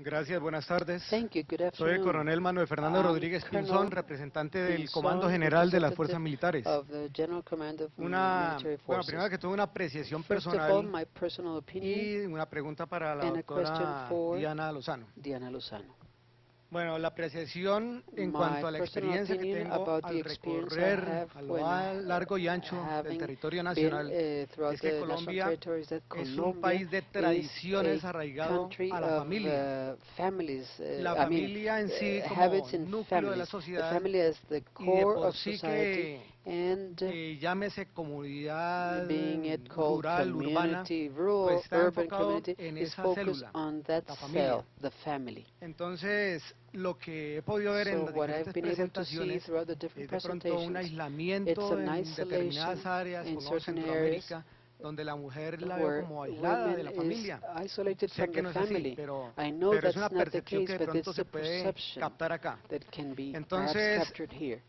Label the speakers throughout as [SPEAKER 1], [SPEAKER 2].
[SPEAKER 1] Gracias, buenas tardes.
[SPEAKER 2] Thank you. Good
[SPEAKER 1] Soy el
[SPEAKER 2] afternoon.
[SPEAKER 1] coronel Manuel Fernando Rodríguez Pinzón,
[SPEAKER 2] Colonel
[SPEAKER 1] representante del
[SPEAKER 2] Pinzón,
[SPEAKER 1] Comando General de las Fuerzas Militares.
[SPEAKER 2] of the General Command of Military
[SPEAKER 1] Bueno,
[SPEAKER 2] Forces.
[SPEAKER 1] primero que todo una apreciación
[SPEAKER 2] First of all,
[SPEAKER 1] personal
[SPEAKER 2] my personal opinion
[SPEAKER 1] y una pregunta para la
[SPEAKER 2] and a question
[SPEAKER 1] doctora
[SPEAKER 2] for
[SPEAKER 1] Diana Lozano.
[SPEAKER 2] Diana Lozano.
[SPEAKER 1] Bueno, la apreciación en
[SPEAKER 2] My
[SPEAKER 1] cuanto a la
[SPEAKER 2] personal
[SPEAKER 1] experiencia que
[SPEAKER 2] opinion
[SPEAKER 1] tengo
[SPEAKER 2] about the
[SPEAKER 1] al
[SPEAKER 2] experience I
[SPEAKER 1] recorrer
[SPEAKER 2] have
[SPEAKER 1] a lo
[SPEAKER 2] when
[SPEAKER 1] largo y ancho del
[SPEAKER 2] having
[SPEAKER 1] territorio
[SPEAKER 2] been
[SPEAKER 1] nacional
[SPEAKER 2] throughout
[SPEAKER 1] es que
[SPEAKER 2] the national
[SPEAKER 1] Colombia
[SPEAKER 2] territories that
[SPEAKER 1] es un
[SPEAKER 2] Colombia
[SPEAKER 1] país de tradiciones
[SPEAKER 2] is a
[SPEAKER 1] arraigado
[SPEAKER 2] country
[SPEAKER 1] a la
[SPEAKER 2] of
[SPEAKER 1] familia.
[SPEAKER 2] families.
[SPEAKER 1] La
[SPEAKER 2] I mean,
[SPEAKER 1] familia en sí como
[SPEAKER 2] habits and
[SPEAKER 1] núcleo de la
[SPEAKER 2] families. The
[SPEAKER 1] sociedad
[SPEAKER 2] family as the
[SPEAKER 1] y de
[SPEAKER 2] core
[SPEAKER 1] por
[SPEAKER 2] of
[SPEAKER 1] sí
[SPEAKER 2] society,
[SPEAKER 1] que
[SPEAKER 2] and
[SPEAKER 1] llámese comunidad
[SPEAKER 2] being it called
[SPEAKER 1] rural, urbana,
[SPEAKER 2] community,
[SPEAKER 1] pues
[SPEAKER 2] rural,
[SPEAKER 1] está
[SPEAKER 2] urban
[SPEAKER 1] enfocado
[SPEAKER 2] community,
[SPEAKER 1] en
[SPEAKER 2] is
[SPEAKER 1] esa
[SPEAKER 2] focused
[SPEAKER 1] célula,
[SPEAKER 2] on that
[SPEAKER 1] la
[SPEAKER 2] cell,
[SPEAKER 1] familia.
[SPEAKER 2] the family.
[SPEAKER 1] Entonces, lo que he podido ver en
[SPEAKER 2] So
[SPEAKER 1] las
[SPEAKER 2] what I've
[SPEAKER 1] diferentes
[SPEAKER 2] been able to see
[SPEAKER 1] presentaciones
[SPEAKER 2] throughout the different
[SPEAKER 1] es de pronto un
[SPEAKER 2] presentations, it's
[SPEAKER 1] aislamiento
[SPEAKER 2] an
[SPEAKER 1] en determinadas
[SPEAKER 2] isolation
[SPEAKER 1] áreas,
[SPEAKER 2] in
[SPEAKER 1] pongamos
[SPEAKER 2] certain areas
[SPEAKER 1] Centroamérica, donde la mujer la veo
[SPEAKER 2] where
[SPEAKER 1] como aislada de
[SPEAKER 2] women
[SPEAKER 1] la
[SPEAKER 2] is
[SPEAKER 1] familia.
[SPEAKER 2] isolated
[SPEAKER 1] Sé
[SPEAKER 2] from
[SPEAKER 1] que
[SPEAKER 2] the
[SPEAKER 1] no es así,
[SPEAKER 2] family.
[SPEAKER 1] pero
[SPEAKER 2] I know
[SPEAKER 1] es
[SPEAKER 2] that's
[SPEAKER 1] una
[SPEAKER 2] not the
[SPEAKER 1] percepción que
[SPEAKER 2] case,
[SPEAKER 1] de
[SPEAKER 2] but
[SPEAKER 1] pronto
[SPEAKER 2] it's
[SPEAKER 1] se
[SPEAKER 2] a
[SPEAKER 1] puede
[SPEAKER 2] perception
[SPEAKER 1] captar acá.
[SPEAKER 2] that can be perhaps
[SPEAKER 1] Entonces,
[SPEAKER 2] captured here.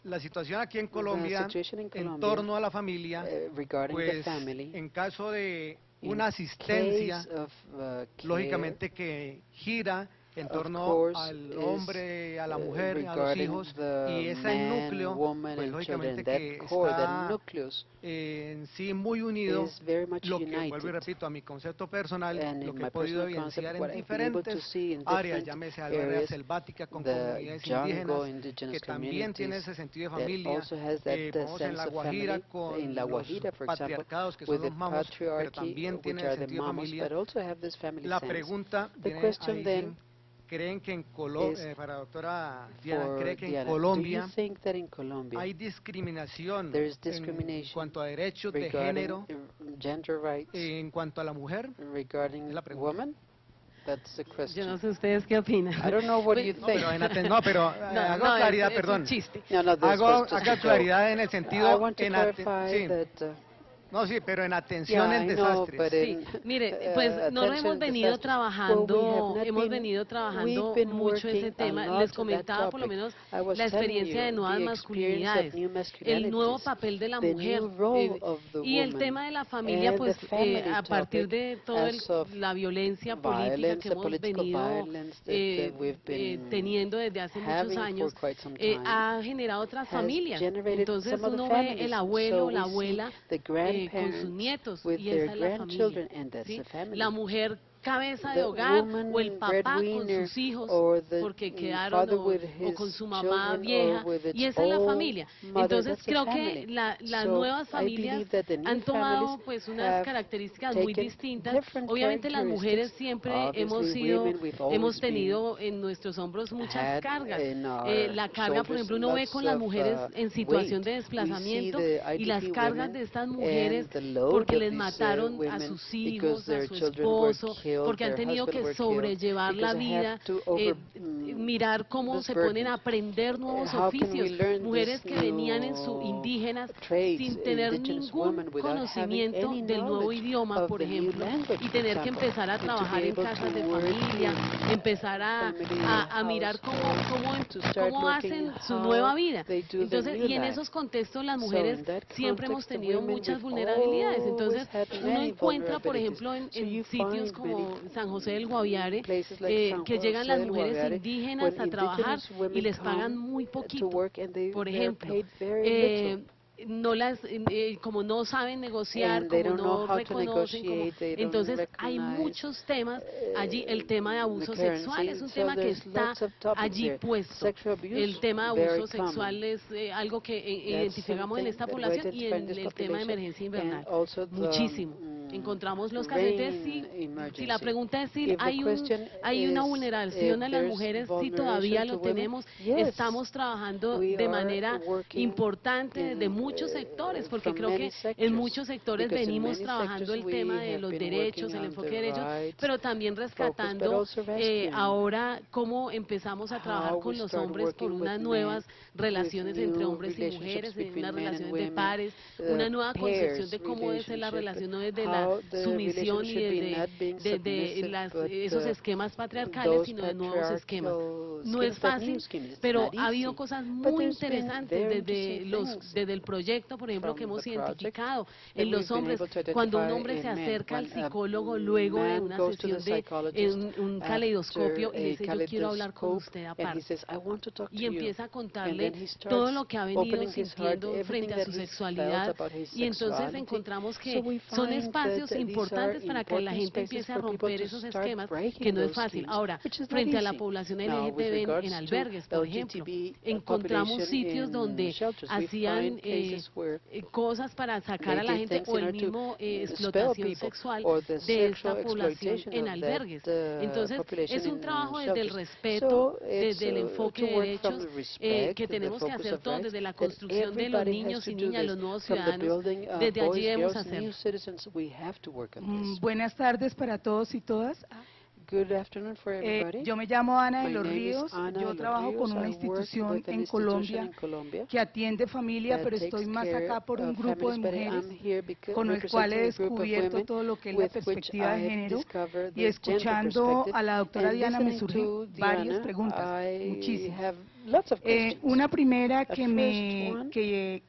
[SPEAKER 1] la situación aquí en
[SPEAKER 2] The
[SPEAKER 1] Colombia,
[SPEAKER 2] situation in
[SPEAKER 1] en
[SPEAKER 2] Colombia,
[SPEAKER 1] torno a la familia,
[SPEAKER 2] regarding the
[SPEAKER 1] pues
[SPEAKER 2] family,
[SPEAKER 1] en caso de
[SPEAKER 2] in
[SPEAKER 1] una asistencia,
[SPEAKER 2] case of care,
[SPEAKER 1] lógicamente que gira en
[SPEAKER 2] of
[SPEAKER 1] torno
[SPEAKER 2] course,
[SPEAKER 1] al
[SPEAKER 2] is
[SPEAKER 1] hombre, a la mujer, a los
[SPEAKER 2] regarding
[SPEAKER 1] hijos, y
[SPEAKER 2] the
[SPEAKER 1] ese
[SPEAKER 2] man,
[SPEAKER 1] núcleo,
[SPEAKER 2] woman,
[SPEAKER 1] pues
[SPEAKER 2] and
[SPEAKER 1] lógicamente
[SPEAKER 2] children. That
[SPEAKER 1] que
[SPEAKER 2] core, that
[SPEAKER 1] está
[SPEAKER 2] nucleus,
[SPEAKER 1] en sí muy unido,
[SPEAKER 2] is very much
[SPEAKER 1] lo que vuelvo y
[SPEAKER 2] united.
[SPEAKER 1] repito a mi concepto personal,
[SPEAKER 2] And
[SPEAKER 1] lo
[SPEAKER 2] in
[SPEAKER 1] que he
[SPEAKER 2] my
[SPEAKER 1] podido
[SPEAKER 2] personal concept,
[SPEAKER 1] evidenciar
[SPEAKER 2] what
[SPEAKER 1] en
[SPEAKER 2] I've been able to
[SPEAKER 1] diferentes
[SPEAKER 2] see in
[SPEAKER 1] áreas,
[SPEAKER 2] different
[SPEAKER 1] llámese algo área
[SPEAKER 2] areas,
[SPEAKER 1] selvática con
[SPEAKER 2] the
[SPEAKER 1] comunidades
[SPEAKER 2] jungle
[SPEAKER 1] indígenas,
[SPEAKER 2] indigenous
[SPEAKER 1] que también tiene
[SPEAKER 2] communities
[SPEAKER 1] ese sentido de
[SPEAKER 2] that
[SPEAKER 1] familia,
[SPEAKER 2] also has that
[SPEAKER 1] vamos en
[SPEAKER 2] sense
[SPEAKER 1] La
[SPEAKER 2] of
[SPEAKER 1] Guajira
[SPEAKER 2] family. In La
[SPEAKER 1] con los
[SPEAKER 2] Guajira, for example,
[SPEAKER 1] patriarcados que son
[SPEAKER 2] with the
[SPEAKER 1] los mamos, pero
[SPEAKER 2] patriarchy,
[SPEAKER 1] también
[SPEAKER 2] which
[SPEAKER 1] tiene el
[SPEAKER 2] are the
[SPEAKER 1] sentido de
[SPEAKER 2] mamos,
[SPEAKER 1] familia.
[SPEAKER 2] but also have this family
[SPEAKER 1] La
[SPEAKER 2] sense.
[SPEAKER 1] pregunta
[SPEAKER 2] The
[SPEAKER 1] viene
[SPEAKER 2] question
[SPEAKER 1] ahí sí.
[SPEAKER 2] then
[SPEAKER 1] ¿Creen que en
[SPEAKER 2] is
[SPEAKER 1] para la doctora Diana,
[SPEAKER 2] for
[SPEAKER 1] cree que en
[SPEAKER 2] Diana, do you
[SPEAKER 1] Colombia
[SPEAKER 2] think that in Colombia
[SPEAKER 1] hay discriminación
[SPEAKER 2] there is
[SPEAKER 1] en
[SPEAKER 2] discrimination
[SPEAKER 1] cuanto a derechos de
[SPEAKER 2] regarding
[SPEAKER 1] género,
[SPEAKER 2] gender rights,
[SPEAKER 1] en cuanto a la mujer? Es
[SPEAKER 2] regarding
[SPEAKER 1] la pregunta.
[SPEAKER 2] women? That's the
[SPEAKER 3] Yo
[SPEAKER 2] question.
[SPEAKER 3] no sé ustedes qué opinan.
[SPEAKER 2] I don't know what
[SPEAKER 3] Pues,
[SPEAKER 2] you
[SPEAKER 1] No,
[SPEAKER 2] think.
[SPEAKER 1] pero, hago
[SPEAKER 3] no,
[SPEAKER 1] claridad,
[SPEAKER 3] es
[SPEAKER 1] perdón.
[SPEAKER 3] un chiste.
[SPEAKER 2] No, this
[SPEAKER 1] Hago,
[SPEAKER 2] was just a
[SPEAKER 1] haga
[SPEAKER 2] joke.
[SPEAKER 1] claridad en el
[SPEAKER 2] I
[SPEAKER 1] sentido,
[SPEAKER 2] want to clarify
[SPEAKER 1] sí,
[SPEAKER 2] that
[SPEAKER 1] no, sí, pero en atención
[SPEAKER 2] yeah,
[SPEAKER 1] en
[SPEAKER 2] I know,
[SPEAKER 1] desastres.
[SPEAKER 2] but
[SPEAKER 3] Sí,
[SPEAKER 2] in
[SPEAKER 3] mire, pues nosotros
[SPEAKER 2] attention
[SPEAKER 3] hemos venido
[SPEAKER 2] disasters, well, we have
[SPEAKER 3] trabajando,
[SPEAKER 2] not
[SPEAKER 3] hemos
[SPEAKER 2] been,
[SPEAKER 3] venido
[SPEAKER 2] we've
[SPEAKER 3] trabajando
[SPEAKER 2] been
[SPEAKER 3] mucho ese
[SPEAKER 2] working a
[SPEAKER 3] tema.
[SPEAKER 2] lot
[SPEAKER 3] Les
[SPEAKER 2] on that
[SPEAKER 3] comentaba por lo
[SPEAKER 2] topic.
[SPEAKER 3] menos
[SPEAKER 2] I was
[SPEAKER 3] la
[SPEAKER 2] telling
[SPEAKER 3] experiencia de
[SPEAKER 2] you
[SPEAKER 3] nuevas
[SPEAKER 2] the experience of
[SPEAKER 3] masculinidades,
[SPEAKER 2] new
[SPEAKER 3] el nuevo
[SPEAKER 2] masculinities,
[SPEAKER 3] papel de la
[SPEAKER 2] the
[SPEAKER 3] mujer
[SPEAKER 2] new role of the
[SPEAKER 3] y el
[SPEAKER 2] woman,
[SPEAKER 3] tema de la familia,
[SPEAKER 2] and
[SPEAKER 3] pues
[SPEAKER 2] the family
[SPEAKER 3] a partir
[SPEAKER 2] topic
[SPEAKER 3] de toda
[SPEAKER 2] as of
[SPEAKER 3] la violencia política
[SPEAKER 2] violence,
[SPEAKER 3] que
[SPEAKER 2] the
[SPEAKER 3] hemos
[SPEAKER 2] political
[SPEAKER 3] venido
[SPEAKER 2] violence that we've been
[SPEAKER 3] teniendo desde hace muchos
[SPEAKER 2] having for
[SPEAKER 3] años,
[SPEAKER 2] quite some time,
[SPEAKER 3] ha generado otras
[SPEAKER 2] has
[SPEAKER 3] familias.
[SPEAKER 2] generated
[SPEAKER 3] Entonces
[SPEAKER 2] some of the
[SPEAKER 3] uno ve
[SPEAKER 2] families.
[SPEAKER 3] el abuelo
[SPEAKER 2] So
[SPEAKER 3] o la
[SPEAKER 2] we see
[SPEAKER 3] abuela
[SPEAKER 2] the
[SPEAKER 3] con sus
[SPEAKER 2] grandparents
[SPEAKER 3] nietos
[SPEAKER 2] with
[SPEAKER 3] y
[SPEAKER 2] their
[SPEAKER 3] esa es la familia.
[SPEAKER 2] grandchildren, and that's
[SPEAKER 3] ¿Sí?
[SPEAKER 2] the family.
[SPEAKER 3] La mujer cabeza de
[SPEAKER 2] The
[SPEAKER 3] hogar o el
[SPEAKER 2] woman
[SPEAKER 3] papá con
[SPEAKER 2] breadwinner
[SPEAKER 3] sus hijos
[SPEAKER 2] or the
[SPEAKER 3] porque quedaron
[SPEAKER 2] father with
[SPEAKER 3] o con
[SPEAKER 2] his
[SPEAKER 3] su mamá
[SPEAKER 2] children or
[SPEAKER 3] vieja
[SPEAKER 2] with its
[SPEAKER 3] y esa es la
[SPEAKER 2] old
[SPEAKER 3] familia.
[SPEAKER 2] mother,
[SPEAKER 3] Entonces
[SPEAKER 2] that's the
[SPEAKER 3] creo
[SPEAKER 2] family.
[SPEAKER 3] que las
[SPEAKER 2] So
[SPEAKER 3] nuevas
[SPEAKER 2] I
[SPEAKER 3] familias
[SPEAKER 2] believe that the new
[SPEAKER 3] han
[SPEAKER 2] families
[SPEAKER 3] tomado pues unas
[SPEAKER 2] have
[SPEAKER 3] características muy
[SPEAKER 2] taken
[SPEAKER 3] distintas.
[SPEAKER 2] different
[SPEAKER 3] Obviamente las mujeres
[SPEAKER 2] characteristics.
[SPEAKER 3] siempre
[SPEAKER 2] Obviously, women, we've always
[SPEAKER 3] hemos tenido en nuestros hombros muchas
[SPEAKER 2] had
[SPEAKER 3] cargas.
[SPEAKER 2] in our
[SPEAKER 3] La carga, por
[SPEAKER 2] shoulders
[SPEAKER 3] ejemplo, uno ve
[SPEAKER 2] lots
[SPEAKER 3] con las
[SPEAKER 2] of
[SPEAKER 3] mujeres en situación
[SPEAKER 2] weight.
[SPEAKER 3] de
[SPEAKER 2] We see
[SPEAKER 3] desplazamiento
[SPEAKER 2] the
[SPEAKER 3] y las
[SPEAKER 2] IDP
[SPEAKER 3] cargas
[SPEAKER 2] women
[SPEAKER 3] de estas mujeres
[SPEAKER 2] and the load
[SPEAKER 3] porque
[SPEAKER 2] of
[SPEAKER 3] les
[SPEAKER 2] these
[SPEAKER 3] mataron a
[SPEAKER 2] women
[SPEAKER 3] sus
[SPEAKER 2] because
[SPEAKER 3] hijos, a
[SPEAKER 2] their
[SPEAKER 3] su
[SPEAKER 2] children were
[SPEAKER 3] esposo,
[SPEAKER 2] killed,
[SPEAKER 3] porque han
[SPEAKER 2] their
[SPEAKER 3] tenido
[SPEAKER 2] husband
[SPEAKER 3] que
[SPEAKER 2] were killed,
[SPEAKER 3] sobrellevar la
[SPEAKER 2] because they
[SPEAKER 3] vida,
[SPEAKER 2] have to
[SPEAKER 3] mirar cómo
[SPEAKER 2] this
[SPEAKER 3] se ponen
[SPEAKER 2] burden.
[SPEAKER 3] a aprender nuevos
[SPEAKER 2] How can we
[SPEAKER 3] oficios,
[SPEAKER 2] learn
[SPEAKER 3] mujeres
[SPEAKER 2] this
[SPEAKER 3] que venían en su
[SPEAKER 2] new
[SPEAKER 3] indígenas
[SPEAKER 2] trades,
[SPEAKER 3] sin tener
[SPEAKER 2] indigenous
[SPEAKER 3] ningún
[SPEAKER 2] women, without having
[SPEAKER 3] conocimiento
[SPEAKER 2] any
[SPEAKER 3] del nuevo
[SPEAKER 2] knowledge
[SPEAKER 3] idioma,
[SPEAKER 2] of
[SPEAKER 3] por
[SPEAKER 2] the new
[SPEAKER 3] ejemplo,
[SPEAKER 2] language,
[SPEAKER 3] y
[SPEAKER 2] for
[SPEAKER 3] tener que
[SPEAKER 2] example,
[SPEAKER 3] empezar a
[SPEAKER 2] and to
[SPEAKER 3] trabajar
[SPEAKER 2] be
[SPEAKER 3] en
[SPEAKER 2] able
[SPEAKER 3] casas de
[SPEAKER 2] to work
[SPEAKER 3] familia,
[SPEAKER 2] in
[SPEAKER 3] empezar
[SPEAKER 2] family
[SPEAKER 3] a mirar
[SPEAKER 2] house, to start
[SPEAKER 3] cómo
[SPEAKER 2] looking
[SPEAKER 3] hacen su
[SPEAKER 2] how
[SPEAKER 3] nueva vida.
[SPEAKER 2] they do their
[SPEAKER 3] Entonces,
[SPEAKER 2] new
[SPEAKER 3] y en
[SPEAKER 2] life.
[SPEAKER 3] esos contextos las
[SPEAKER 2] So
[SPEAKER 3] mujeres
[SPEAKER 2] in that
[SPEAKER 3] siempre hemos
[SPEAKER 2] context, the
[SPEAKER 3] tenido
[SPEAKER 2] women,
[SPEAKER 3] muchas
[SPEAKER 2] we've
[SPEAKER 3] vulnerabilidades.
[SPEAKER 2] always
[SPEAKER 3] Entonces,
[SPEAKER 2] had
[SPEAKER 3] uno
[SPEAKER 2] many
[SPEAKER 3] encuentra, por
[SPEAKER 2] vulnerabilities.
[SPEAKER 3] ejemplo,
[SPEAKER 2] So
[SPEAKER 3] en
[SPEAKER 2] you
[SPEAKER 3] sitios
[SPEAKER 2] find many
[SPEAKER 3] como San José del Guaviare,
[SPEAKER 2] places like San
[SPEAKER 3] que llegan
[SPEAKER 2] José
[SPEAKER 3] las
[SPEAKER 2] del
[SPEAKER 3] mujeres
[SPEAKER 2] Guaviare,
[SPEAKER 3] indígenas
[SPEAKER 2] when
[SPEAKER 3] a trabajar
[SPEAKER 2] indigenous
[SPEAKER 3] y
[SPEAKER 2] women
[SPEAKER 3] les pagan
[SPEAKER 2] come
[SPEAKER 3] muy
[SPEAKER 2] to
[SPEAKER 3] poquito.
[SPEAKER 2] work and
[SPEAKER 3] Por
[SPEAKER 2] they're
[SPEAKER 3] ejemplo,
[SPEAKER 2] paid very little.
[SPEAKER 3] como no saben negociar,
[SPEAKER 2] And they
[SPEAKER 3] como
[SPEAKER 2] don't know
[SPEAKER 3] no
[SPEAKER 2] how to
[SPEAKER 3] reconocen,
[SPEAKER 2] negotiate, they don't
[SPEAKER 3] entonces hay
[SPEAKER 2] recognize
[SPEAKER 3] muchos temas allí. El tema de
[SPEAKER 2] the
[SPEAKER 3] abuso sexual es
[SPEAKER 2] currency.
[SPEAKER 3] un
[SPEAKER 2] So
[SPEAKER 3] tema que
[SPEAKER 2] there's
[SPEAKER 3] está
[SPEAKER 2] lots of topics
[SPEAKER 3] allí
[SPEAKER 2] there.
[SPEAKER 3] puesto.
[SPEAKER 2] Sexual abuse,
[SPEAKER 3] El tema de
[SPEAKER 2] very
[SPEAKER 3] abuso sexual
[SPEAKER 2] common.
[SPEAKER 3] es algo que
[SPEAKER 2] That's
[SPEAKER 3] identificamos en
[SPEAKER 2] something
[SPEAKER 3] esta
[SPEAKER 2] that we
[SPEAKER 3] población y
[SPEAKER 2] identify in
[SPEAKER 3] en
[SPEAKER 2] this
[SPEAKER 3] el tema de
[SPEAKER 2] population,
[SPEAKER 3] emergencia
[SPEAKER 2] and
[SPEAKER 3] invernal.
[SPEAKER 2] also the
[SPEAKER 3] Muchísimo. Encontramos los casos. Entonces,
[SPEAKER 2] rain
[SPEAKER 3] si la
[SPEAKER 2] emergency.
[SPEAKER 3] pregunta es si
[SPEAKER 2] If the question
[SPEAKER 3] hay una
[SPEAKER 2] is
[SPEAKER 3] vulneración
[SPEAKER 2] if
[SPEAKER 3] a las
[SPEAKER 2] there's
[SPEAKER 3] mujeres, si
[SPEAKER 2] vulneration
[SPEAKER 3] todavía
[SPEAKER 2] to
[SPEAKER 3] lo
[SPEAKER 2] women,
[SPEAKER 3] tenemos,
[SPEAKER 2] yes,
[SPEAKER 3] estamos trabajando
[SPEAKER 2] we
[SPEAKER 3] de
[SPEAKER 2] are
[SPEAKER 3] manera
[SPEAKER 2] working
[SPEAKER 3] importante de
[SPEAKER 2] in,
[SPEAKER 3] muchos sectores, porque
[SPEAKER 2] from
[SPEAKER 3] creo
[SPEAKER 2] many
[SPEAKER 3] que
[SPEAKER 2] sectors,
[SPEAKER 3] en muchos sectores
[SPEAKER 2] because in
[SPEAKER 3] venimos
[SPEAKER 2] many
[SPEAKER 3] trabajando
[SPEAKER 2] sectors
[SPEAKER 3] el
[SPEAKER 2] we
[SPEAKER 3] tema de
[SPEAKER 2] have
[SPEAKER 3] los
[SPEAKER 2] been
[SPEAKER 3] derechos,
[SPEAKER 2] working
[SPEAKER 3] el
[SPEAKER 2] on
[SPEAKER 3] enfoque
[SPEAKER 2] the
[SPEAKER 3] de derechos,
[SPEAKER 2] rights
[SPEAKER 3] pero también
[SPEAKER 2] focus, but
[SPEAKER 3] rescatando
[SPEAKER 2] also rescuing
[SPEAKER 3] ahora cómo empezamos a trabajar
[SPEAKER 2] how we
[SPEAKER 3] con los
[SPEAKER 2] start
[SPEAKER 3] hombres por
[SPEAKER 2] working with
[SPEAKER 3] unas
[SPEAKER 2] men,
[SPEAKER 3] nuevas
[SPEAKER 2] with
[SPEAKER 3] relaciones entre
[SPEAKER 2] new
[SPEAKER 3] hombres y
[SPEAKER 2] relationships
[SPEAKER 3] mujeres,
[SPEAKER 2] between
[SPEAKER 3] unas
[SPEAKER 2] men and
[SPEAKER 3] relaciones de
[SPEAKER 2] women,
[SPEAKER 3] pares, una nueva concepción
[SPEAKER 2] pairs
[SPEAKER 3] de cómo debe ser la
[SPEAKER 2] relationship,
[SPEAKER 3] relación no desde la
[SPEAKER 2] about the
[SPEAKER 3] sumisión y
[SPEAKER 2] relationship in not being
[SPEAKER 3] esos
[SPEAKER 2] submissive,
[SPEAKER 3] esquemas
[SPEAKER 2] but
[SPEAKER 3] patriarcales,
[SPEAKER 2] those
[SPEAKER 3] sino de nuevos esquemas.
[SPEAKER 2] patriarchal
[SPEAKER 3] No es
[SPEAKER 2] schemes, that new
[SPEAKER 3] fácil,
[SPEAKER 2] scheme is
[SPEAKER 3] pero
[SPEAKER 2] not
[SPEAKER 3] ha habido
[SPEAKER 2] easy.
[SPEAKER 3] cosas
[SPEAKER 2] But
[SPEAKER 3] muy
[SPEAKER 2] there's been
[SPEAKER 3] interesantes
[SPEAKER 2] very interesting things
[SPEAKER 3] desde el proyecto, por ejemplo, que
[SPEAKER 2] from
[SPEAKER 3] hemos
[SPEAKER 2] the project
[SPEAKER 3] identificado
[SPEAKER 2] that
[SPEAKER 3] en los
[SPEAKER 2] we've been
[SPEAKER 3] hombres.
[SPEAKER 2] able to
[SPEAKER 3] Cuando un
[SPEAKER 2] identify
[SPEAKER 3] hombre se
[SPEAKER 2] in men.
[SPEAKER 3] acerca al
[SPEAKER 2] When a
[SPEAKER 3] psicólogo luego de
[SPEAKER 2] man
[SPEAKER 3] una
[SPEAKER 2] goes to the
[SPEAKER 3] sesión
[SPEAKER 2] psychologist
[SPEAKER 3] un
[SPEAKER 2] after
[SPEAKER 3] caleidoscopio y le
[SPEAKER 2] a
[SPEAKER 3] dice, yo quiero hablar con
[SPEAKER 2] kaleidoscope,
[SPEAKER 3] usted
[SPEAKER 2] and he
[SPEAKER 3] aparte.
[SPEAKER 2] says, I want to talk to
[SPEAKER 3] Y
[SPEAKER 2] you.
[SPEAKER 3] empieza a
[SPEAKER 2] And
[SPEAKER 3] contarle
[SPEAKER 2] then he
[SPEAKER 3] todo
[SPEAKER 2] starts
[SPEAKER 3] lo que ha venido
[SPEAKER 2] opening his heart,
[SPEAKER 3] sintiendo
[SPEAKER 2] everything
[SPEAKER 3] frente a
[SPEAKER 2] that
[SPEAKER 3] su
[SPEAKER 2] he's felt
[SPEAKER 3] sexualidad,
[SPEAKER 2] about his
[SPEAKER 3] y entonces
[SPEAKER 2] sexuality.
[SPEAKER 3] encontramos
[SPEAKER 2] So
[SPEAKER 3] que
[SPEAKER 2] we
[SPEAKER 3] son
[SPEAKER 2] find
[SPEAKER 3] espacios
[SPEAKER 2] that these
[SPEAKER 3] importantes
[SPEAKER 2] are
[SPEAKER 3] para que la
[SPEAKER 2] important
[SPEAKER 3] gente
[SPEAKER 2] spaces
[SPEAKER 3] empiece a
[SPEAKER 2] for people
[SPEAKER 3] romper
[SPEAKER 2] to
[SPEAKER 3] esos
[SPEAKER 2] start
[SPEAKER 3] esquemas,
[SPEAKER 2] breaking
[SPEAKER 3] que no es
[SPEAKER 2] those
[SPEAKER 3] fácil.
[SPEAKER 2] schemes,
[SPEAKER 3] Ahora,
[SPEAKER 2] which is not
[SPEAKER 3] frente a la
[SPEAKER 2] easy.
[SPEAKER 3] población
[SPEAKER 2] Now, with
[SPEAKER 3] LGTB
[SPEAKER 2] regards
[SPEAKER 3] en
[SPEAKER 2] to
[SPEAKER 3] albergues, por ejemplo,
[SPEAKER 2] LGTB
[SPEAKER 3] encontramos
[SPEAKER 2] population
[SPEAKER 3] sitios
[SPEAKER 2] in
[SPEAKER 3] donde
[SPEAKER 2] shelters, we
[SPEAKER 3] hacían
[SPEAKER 2] find cases where
[SPEAKER 3] cosas para sacar a
[SPEAKER 2] they
[SPEAKER 3] la
[SPEAKER 2] did
[SPEAKER 3] gente
[SPEAKER 2] things
[SPEAKER 3] o
[SPEAKER 2] in
[SPEAKER 3] el
[SPEAKER 2] order to
[SPEAKER 3] mismo
[SPEAKER 2] expel
[SPEAKER 3] explotación
[SPEAKER 2] people
[SPEAKER 3] sexual
[SPEAKER 2] or the
[SPEAKER 3] de esta
[SPEAKER 2] sexual
[SPEAKER 3] población
[SPEAKER 2] exploitation
[SPEAKER 3] en
[SPEAKER 2] of
[SPEAKER 3] albergues.
[SPEAKER 2] that
[SPEAKER 3] Entonces,
[SPEAKER 2] population
[SPEAKER 3] es un
[SPEAKER 2] in
[SPEAKER 3] trabajo desde el
[SPEAKER 2] shelters.
[SPEAKER 3] respeto,
[SPEAKER 2] So it's
[SPEAKER 3] desde el enfoque
[SPEAKER 2] to
[SPEAKER 3] de
[SPEAKER 2] work from
[SPEAKER 3] derechos
[SPEAKER 2] the respect,
[SPEAKER 3] que
[SPEAKER 2] the
[SPEAKER 3] tenemos que
[SPEAKER 2] focus
[SPEAKER 3] hacer
[SPEAKER 2] of
[SPEAKER 3] todos,
[SPEAKER 2] rights,
[SPEAKER 3] desde la
[SPEAKER 2] that
[SPEAKER 3] construcción de los
[SPEAKER 2] everybody has
[SPEAKER 3] niños
[SPEAKER 2] to
[SPEAKER 3] y
[SPEAKER 2] do
[SPEAKER 3] niñas,
[SPEAKER 2] this.
[SPEAKER 3] los nuevos
[SPEAKER 2] From the
[SPEAKER 3] ciudadanos,
[SPEAKER 2] building of
[SPEAKER 3] desde allí
[SPEAKER 2] boys,
[SPEAKER 3] debemos
[SPEAKER 2] girls,
[SPEAKER 3] hacerlo.
[SPEAKER 2] new citizens, we have to work on this.
[SPEAKER 4] Buenas tardes para todos y todas.
[SPEAKER 2] Good afternoon for everybody.
[SPEAKER 4] Yo me llamo Ana de
[SPEAKER 2] My
[SPEAKER 4] los
[SPEAKER 2] name is
[SPEAKER 4] Ríos.
[SPEAKER 2] Ana
[SPEAKER 4] Yo
[SPEAKER 2] de los
[SPEAKER 4] trabajo con
[SPEAKER 2] Ríos.
[SPEAKER 4] una
[SPEAKER 2] I work
[SPEAKER 4] institución
[SPEAKER 2] with an
[SPEAKER 4] en
[SPEAKER 2] institution
[SPEAKER 4] Colombia
[SPEAKER 2] in Colombia
[SPEAKER 4] que atiende familia,
[SPEAKER 2] that
[SPEAKER 4] pero
[SPEAKER 2] takes
[SPEAKER 4] estoy más
[SPEAKER 2] care
[SPEAKER 4] acá por un
[SPEAKER 2] of
[SPEAKER 4] grupo de
[SPEAKER 2] families, but I'm
[SPEAKER 4] mujeres
[SPEAKER 2] here because
[SPEAKER 4] con el cual he
[SPEAKER 2] representing a group of
[SPEAKER 4] descubierto
[SPEAKER 2] women
[SPEAKER 4] todo lo que es la
[SPEAKER 2] with which
[SPEAKER 4] perspectiva de
[SPEAKER 2] I
[SPEAKER 4] género
[SPEAKER 2] discovered
[SPEAKER 4] y
[SPEAKER 2] the gender
[SPEAKER 4] escuchando
[SPEAKER 2] perspective.
[SPEAKER 4] a la doctora
[SPEAKER 2] And
[SPEAKER 4] Diana me
[SPEAKER 2] listening
[SPEAKER 4] surgen
[SPEAKER 2] to
[SPEAKER 4] varias
[SPEAKER 2] Diana,
[SPEAKER 4] preguntas,
[SPEAKER 2] I
[SPEAKER 4] muchísimas.
[SPEAKER 2] have lots of questions.
[SPEAKER 4] Una primera
[SPEAKER 2] The
[SPEAKER 4] que
[SPEAKER 2] first one